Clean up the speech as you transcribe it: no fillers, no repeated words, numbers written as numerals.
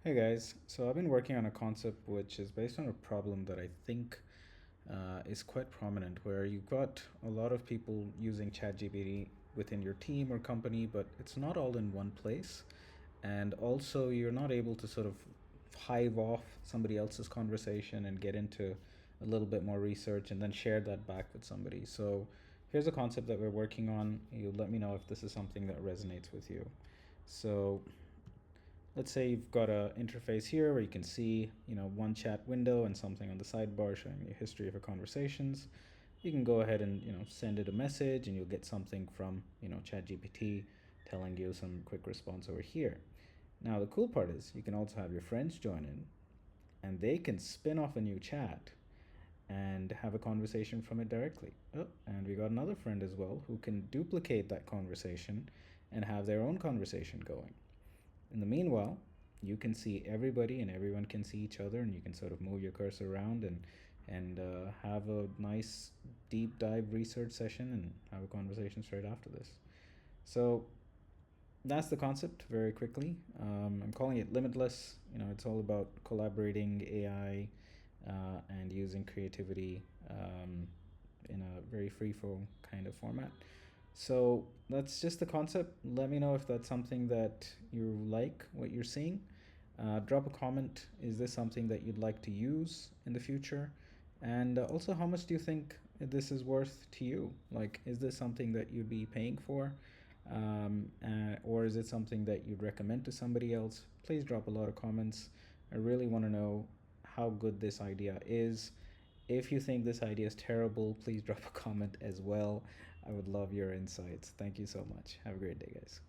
Hey guys, so I've been working on a concept which is based on a problem that I think is quite prominent, where you've got a lot of people using ChatGPT within your team or company, but it's not all in one place. And also, you're not able to sort of hive off somebody else's conversation and get into a little bit more research and then share that back with somebody. So, here's a concept that we're working on. You let me know if this is something that resonates with you. So, let's say you've got a interface here where you can see, one chat window and something on the sidebar showing the history of your conversations. You can go ahead and, send it a message and you'll get something from, ChatGPT telling you some quick response over here. Now, the cool part is you can also have your friends join in and they can spin off a new chat and have a conversation from it directly. Oh, and we got another friend as well who can duplicate that conversation and have their own conversation going. In the meanwhile, you can see everybody and everyone can see each other, and you can sort of move your cursor around and have a nice deep dive research session and have a conversation straight after this. So that's the concept very quickly. I'm calling it Limitless. It's all about collaborating AI and using creativity in a very free form kind of format. So that's just the concept. Let me know if that's something that you like, what you're seeing. Drop a comment. Is this something that you'd like to use in the future? And also, how much do you think this is worth to you? Like, is this something that you'd be paying for? Or is it something that you'd recommend to somebody else? Please drop a lot of comments. I really want to know how good this idea is. If you think this idea is terrible, please drop a comment as well. I would love your insights. Thank you so much. Have a great day, guys.